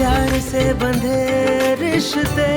प्यार से बंधे रिश्ते।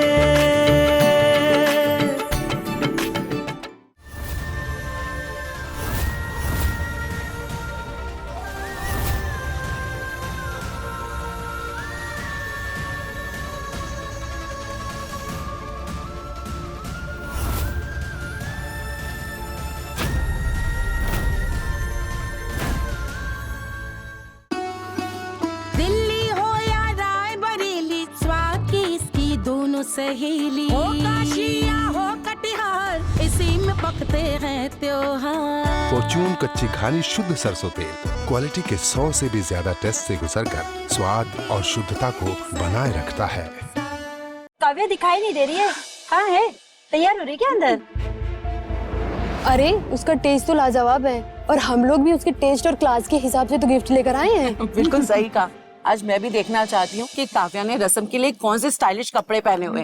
सहेली हो काशिया हो कटिहार, इसी में पकते हैं त्योहार। फॉर्च्यून कच्ची घानी शुद्ध सरसों तेल क्वालिटी के 100 से भी ज्यादा टेस्ट से गुजरकर स्वाद और शुद्धता को बनाए रखता है। काव्या दिखाई नहीं दे रही है। हाँ है, तैयार हो रही क्या अंदर? अरे उसका टेस्ट तो लाजवाब है और हम लोग भी उसके टेस्ट और क्लास के हिसाब से तो गिफ्ट लेकर आए हैं। बिल्कुल सही कहा। आज मैं भी देखना चाहती हूँ कि काव्या ने रस्म के लिए कौन से स्टाइलिश कपड़े पहने हुए।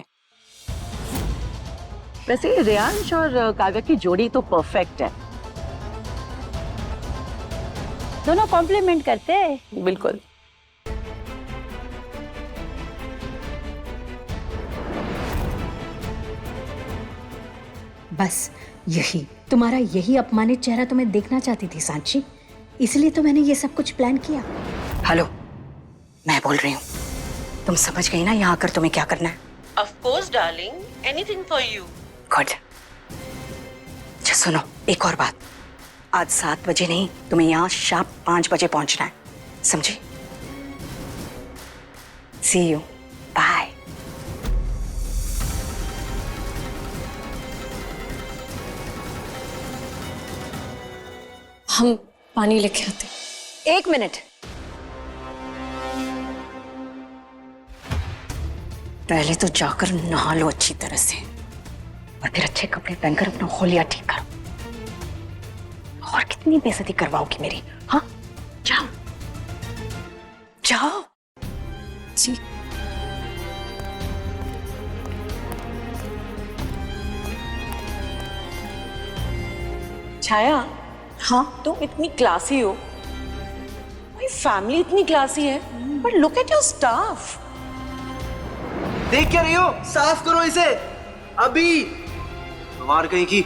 वैसे रेयांश और काव्या की जोड़ी तो परफेक्ट है। दोनों कॉम्प्लीमेंट करते हैं। बिल्कुल। बस यही तुम्हारा यही अपमानित चेहरा तो मैं देखना चाहती थी सांची, इसलिए तो मैंने ये सब कुछ प्लान किया। हेलो, मैं बोल रही हूँ, तुम समझ गई ना यहाँ आकर तुम्हें क्या करना है? Of course, darling. Anything for you. Good. अच्छा सुनो, एक और बात, आज 7 बजे नहीं, तुम्हें यहाँ शाम 5 बजे पहुंचना है, समझी? See you. Bye. हम पानी लेके आते। 1 मिनट, पहले तो जाकर नहा लो अच्छी तरह से और फिर अच्छे कपड़े पहनकर अपना होलिया ठीक करो। और कितनी बेइज्जती करवाओगी मेरी? हाँ, जाओ जाओ। जी। छाया, हाँ, तुम इतनी क्लासी हो, तुम्हारी फैमिली इतनी क्लासी है, पर लुक एट योर स्टाफ। देख क्या रही हो? साफ करो इसे अभी। मार कहीं की।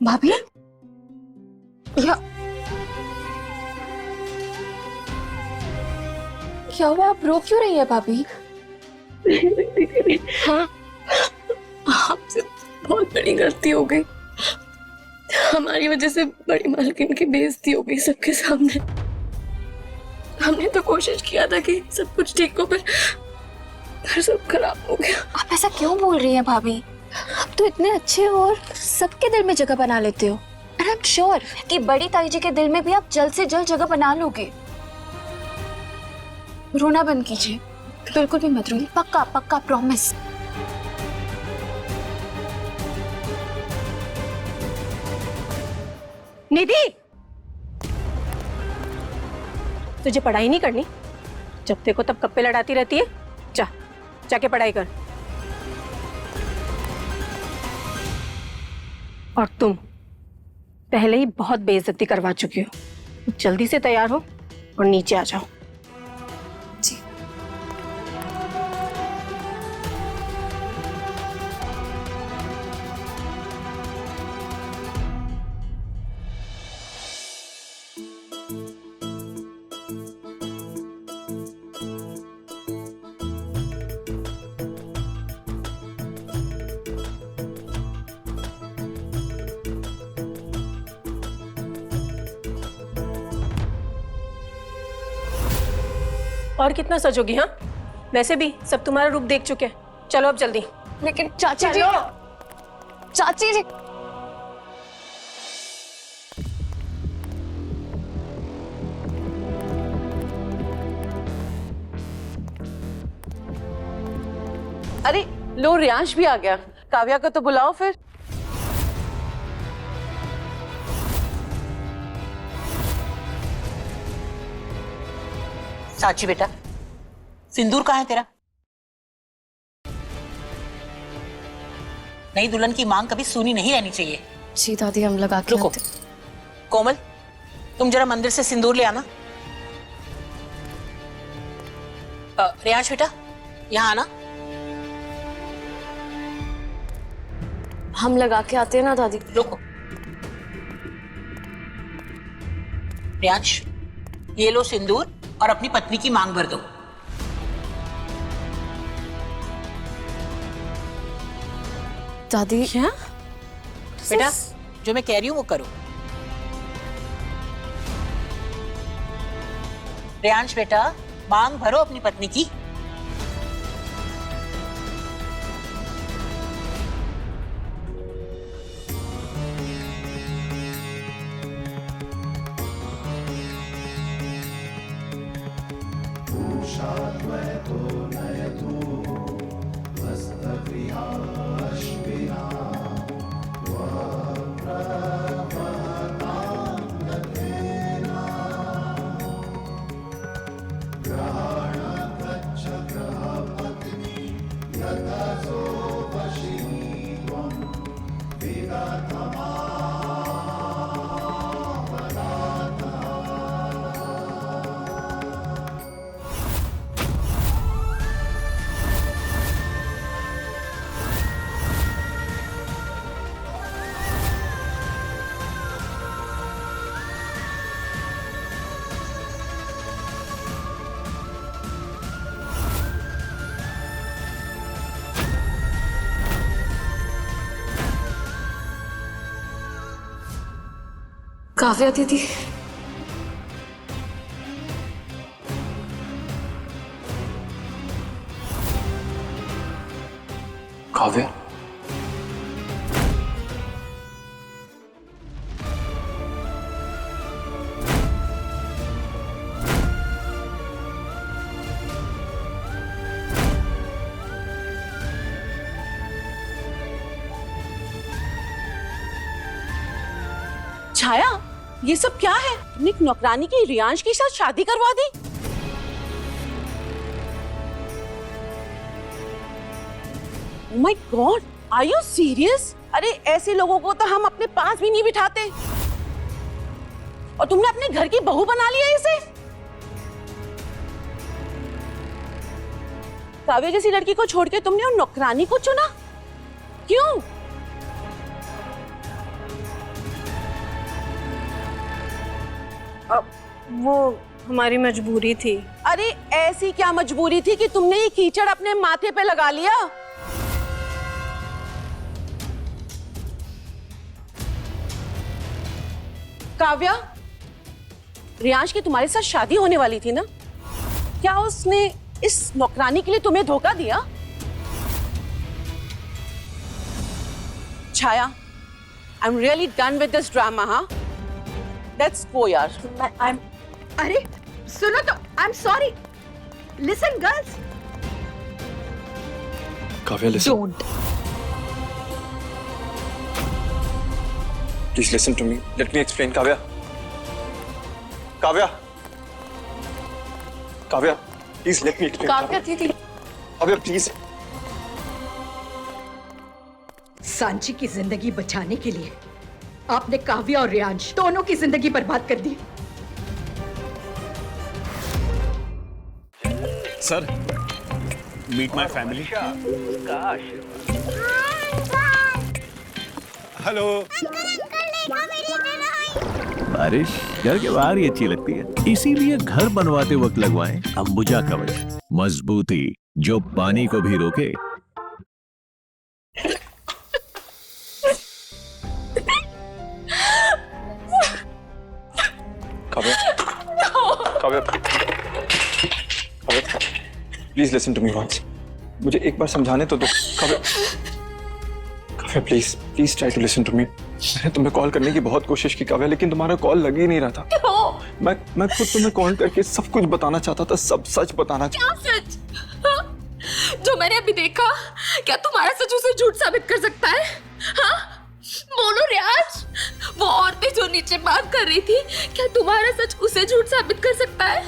भाभी क्या हुआ? आप रो क्यों रही है भाभी? हाँ, आपसे बहुत बड़ी गलती हो गई। हमारी वजह से बड़ी मालकिन की बेइज्जती हो गई सबके सामने। हमने तो कोशिश किया था कि सब कुछ ठीक हो, पर सब खराब हो गया। आप ऐसा क्यों बोल रही हैं भाभी? आप तो इतने अच्छे हो और सबके दिल में जगह बना लेते हो। और आई एम श्योर कि बड़ी ताई जी के दिल में भी आप जल्द से जल्द जगह बना लोगे। रोना बंद कीजिए, बिल्कुल भी मत रोइए। पक्का पक्का, प्रॉमिस। निधि, तुझे पढ़ाई नहीं करनी? जब देखो तब कप्पे लड़ाती रहती है। जाके पढ़ाई कर। और तुम पहले ही बहुत बेइज्जती करवा चुकी हो। जल्दी से तैयार हो और नीचे आ जाओ। और कितना सजोगी? हाँ, वैसे भी सब तुम्हारा रूप देख चुके हैं। चलो अब जल्दी। लेकिन चाची जी, चाची जी, अरे लो, रियांश भी आ गया। काव्या को तो बुलाओ फिर। साची बेटा, सिंदूर कहाँ है तेरा? नई दुल्हन की मांग कभी सूनी नहीं रहनी चाहिए। जी दादी, हम लगा के रुको, आते। कोमल तुम जरा मंदिर से सिंदूर ले आना। रियांश बेटा यहाँ आना। हम लगा के आते हैं ना दादी। रुको रियांश, ये लो सिंदूर और अपनी पत्नी की मांग भर दो। दादी क्या बेटा, जो मैं कह रही हूँ वो करो। रियांश बेटा, मांग भरो अपनी पत्नी की। काव्या दीदी, काव्या, छाया, ये सब क्या है? तुमने एक नौकरानी की रियांश के साथ शादी करवा दी? Oh my God, are you serious? अरे ऐसे लोगों को तो हम अपने पास भी नहीं बिठाते। और तुमने अपने घर की बहू बना लिया इसे? काव्या जैसी लड़की को छोड़ के तुमने उन नौकरानी को चुना? क्यों? वो हमारी मजबूरी थी। अरे ऐसी क्या मजबूरी थी कि तुमने ये कीचड़ अपने माथे पे लगा लिया? काव्या, रियांश की तुम्हारे साथ शादी होने वाली थी ना? क्या उसने इस नौकरानी के लिए तुम्हें धोखा दिया? छाया, I'm really done with this drama, हाँ? Let's go यार। अरे सुनो तो, I am sorry, listen girls, Kavya listen, don't, please listen to me, let me explain. Kavya, Kavya, Kavya, please let me explain. Kavya दीदी, काव्या प्लीज। सांची की जिंदगी बचाने के लिए आपने काव्या और रियांश दोनों की जिंदगी बर्बाद कर दी। Sir, meet my family. Hello. बारिश घर के बाहर ही अच्छी लगती है, इसीलिए घर बनवाते वक्त लगवाएं अंबुजा कवच, मजबूती जो पानी को भी रोके। Kavya, please listen to me once, मुझे एक बार समझाने तो दो। Kavya, please please try to listen to me. मैंने तुम्हें कॉल करने की बहुत कोशिश की काव्या, लेकिन तुम्हारा कॉल लग ही नहीं रहा था। मैं खुद तुम्हें कॉल करके सब कुछ बताना चाहता था, सब सच बताना चाहता। क्या सच? जो मैंने अभी देखा, क्या तुम्हारा सच उसे झूठ साबित कर सकता है? हाँ? बोलो रियाज, वो औरतें जो नीचे बात कर रही थी, क्या तुम्हारा सच उसे झूठ साबित कर सकता है?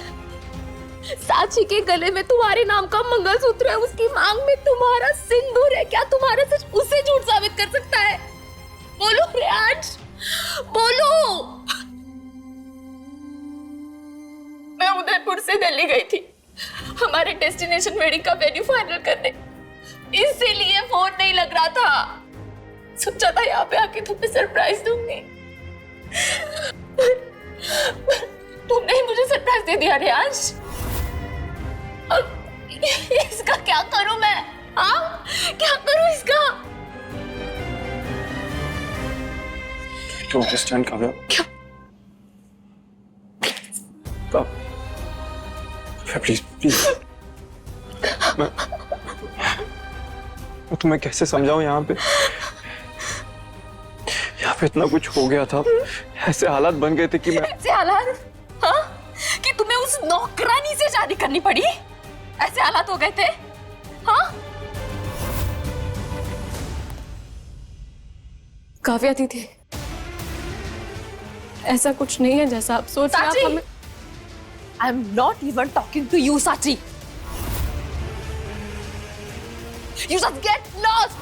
साची के गले में तुम्हारे नाम का मंगलसूत्र है, उसकी मांग में तुम्हारा सिंदूर है, क्या तुम्हारा सच उसे झूठ साबित कर डेस्टिनेशन वेडिंग का वेन्यू फाइनल करने, इसीलिए फोन नहीं लग रहा था। सोचा था यहाँ पे आके तुम्हें सरप्राइज दूंगी, तुमने ही मुझे सरप्राइज दे दिया रियाज। अब इसका क्या करूं मैं? हाँ, क्या करूं इसका? Don't understand, Kavya. क्या? प्लीज प्लीज, मैं तुम्हें कैसे समझाऊं? यहाँ पे इतना कुछ हो गया था, ऐसे हालात बन गए थे कि मैं ऐसे हालात? हाँ, कि तुम्हें उस नौकरानी से शादी करनी पड़ी? ऐसे हालात हो गए थे? हाँ, काव्या दीदी, ऐसा कुछ नहीं है जैसा आप सोच रहे हैं। हमें I am not even talking to you Sachi. You just get lost.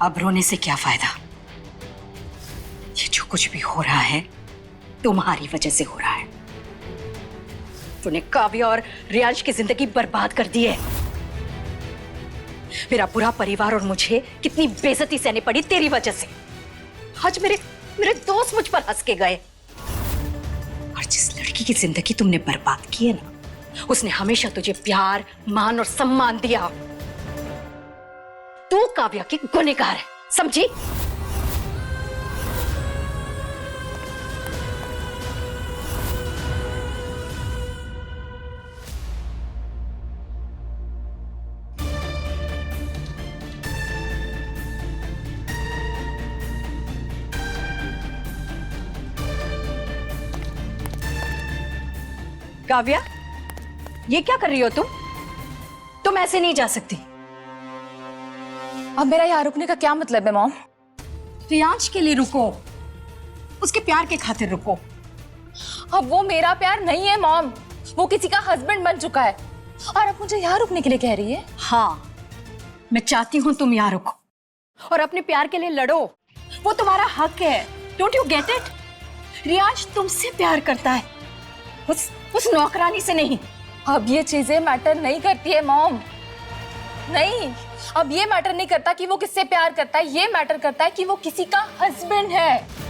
अब रोने से क्या फायदा? ये जो कुछ भी हो रहा है तुम्हारी वजह से हो रहा है। तूने काव्या और रियांश की जिंदगी बर्बाद कर दी है। मेरा पूरा परिवार और मुझे कितनी बेइज्जती सहनी पड़ी तेरी वजह से। आज मेरे दोस्त मुझ पर हंस के गए। और जिस लड़की की जिंदगी तुमने बर्बाद की है ना, उसने हमेशा तुझे प्यार, मान और सम्मान दिया। तू काव्या की गुनहगार है, समझी? काव्या, ये क्या कर रही हो तुम ऐसे नहीं जा सकती। अब मेरा यहाँ रुकने का क्या मतलब है मॉम? रियांश के लिए रुको, उसके प्यार के खातिर रुको। अब वो मेरा प्यार नहीं है मॉम, वो किसी का हस्बैंड बन चुका है। और अब मुझे यहाँ रुकने के लिए कह रही है? हाँ, मैं चाहती हूँ तुम यहाँ रुको और अपने प्यार के लिए लड़ो। वो तुम्हारा हक है। Don't you get it? Riyansh तुमसे प्यार करता है, उस नौकरानी से नहीं। अब ये चीजें मैटर नहीं करती है मॉम। नहीं, अब ये मैटर नहीं करता कि वो किससे प्यार करता है, ये मैटर करता है कि वो किसी का हस्बैंड है।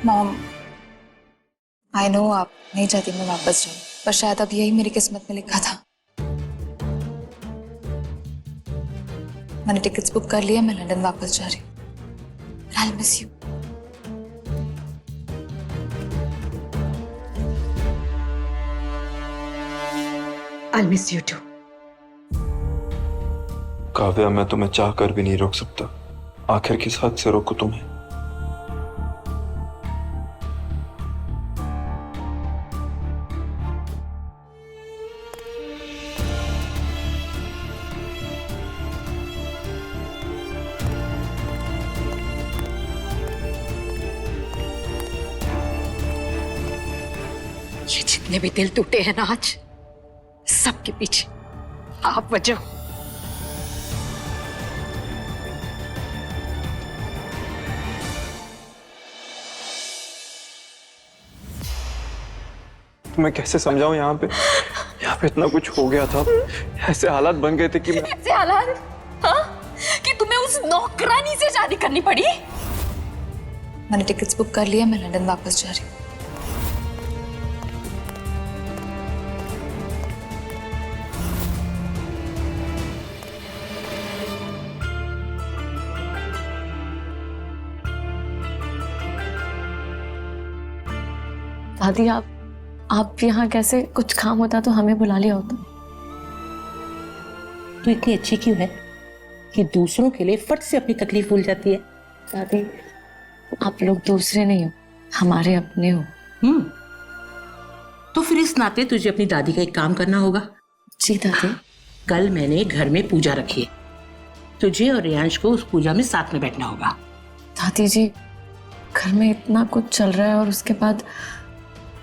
मॉम, आई नो आप नहीं चाहती मैं वापस जाऊं, पर शायद अब यही मेरी किस्मत में लिखा था। मैंने टिकट्स बुक कर लिया, मैं लंदन वापस जा रही हूँ। I'll miss you. I'll miss you too. Kavya, मैं तुम्हें चाह कर भी नहीं रोक सकता। आखिर किस हद से रोकूं तुम्हें? ये जितने भी दिल टूटे हैं ना आज, सबके पीछे आप वजह हो। मैं कैसे समझाऊं? यहाँ पे इतना कुछ हो गया था, ऐसे हालात बन गए थे कि मैं ऐसे हालात? हाँ, कि तुम्हें उस नौकरानी से शादी करनी पड़ी? मैंने टिकट्स बुक कर लिया, मैं लंदन वापस जा रही हूँ। दादी, आप यहाँ कैसे? कुछ काम होता तो हमें बुला लिया होता। तू इतनी अच्छी क्यों है? कि दूसरों के लिए फट से अपनी तकलीफ भूल जाती है। दादी, आप लोग दूसरे नहीं हो, हमारे अपने हो। तो फिर इस नाते तुझे अपनी दादी का एक काम करना होगा। जी दादी। कल मैंने घर में पूजा रखी है, तुझे और रियांश को उस पूजा में साथ में बैठना होगा। दादी जी, घर में इतना कुछ चल रहा है और उसके बाद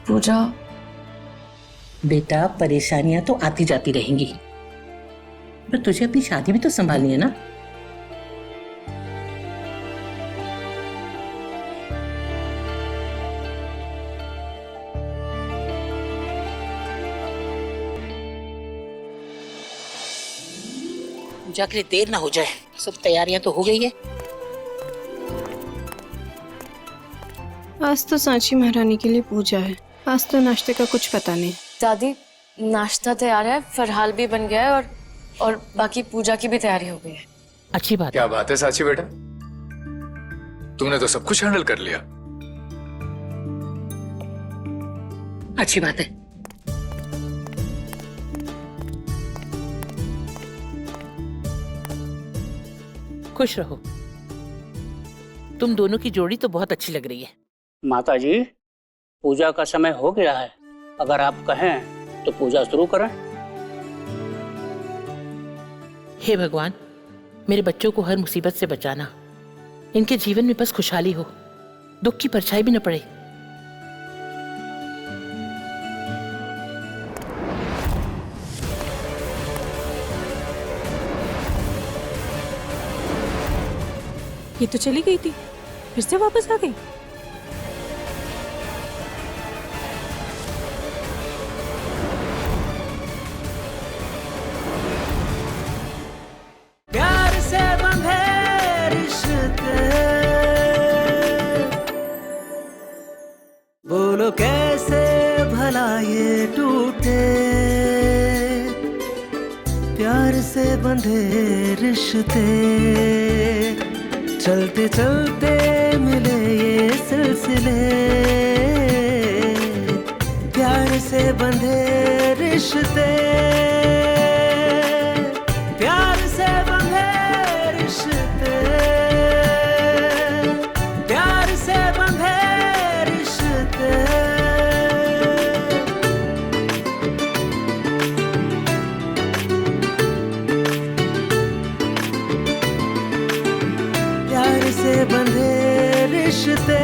पूजा। बेटा, परेशानियां तो आती जाती रहेंगी, पर तुझे अपनी शादी भी तो संभालनी है ना। पूजा के लिए देर ना हो जाए। सब तैयारियां तो हो गई है। आज तो सांची महारानी के लिए पूजा है, आज तो नाश्ते का कुछ पता नहीं। दादी, नाश्ता तैयार है, फरहाल भी बन गया है और बाकी पूजा की भी तैयारी हो गई है। अच्छी बात। क्या बात है साची बेटा, तुमने तो सब कुछ हैंडल कर लिया। अच्छी बात है। खुश रहो। तुम दोनों की जोड़ी तो बहुत अच्छी लग रही है। माता जी, पूजा का समय हो गया है, अगर आप कहें तो पूजा शुरू करें। हे भगवान, मेरे बच्चों को हर मुसीबत से बचाना, इनके जीवन में बस खुशहाली हो, दुख की परछाई भी न पड़े। ये तो चली गई थी, फिर से वापस आ गई। प्यार से बंधे रिश्ते, बोलो कैसे भला ये टूटे। प्यार से बंधे रिश्ते, चलते चलते मिले ये सिलसिले। प्यार से बंधे रिश्ते, प्यार से बंधे रिश्ते, प्यार से बंधे रिश्ते। प्यार से बंधे रिश्ते,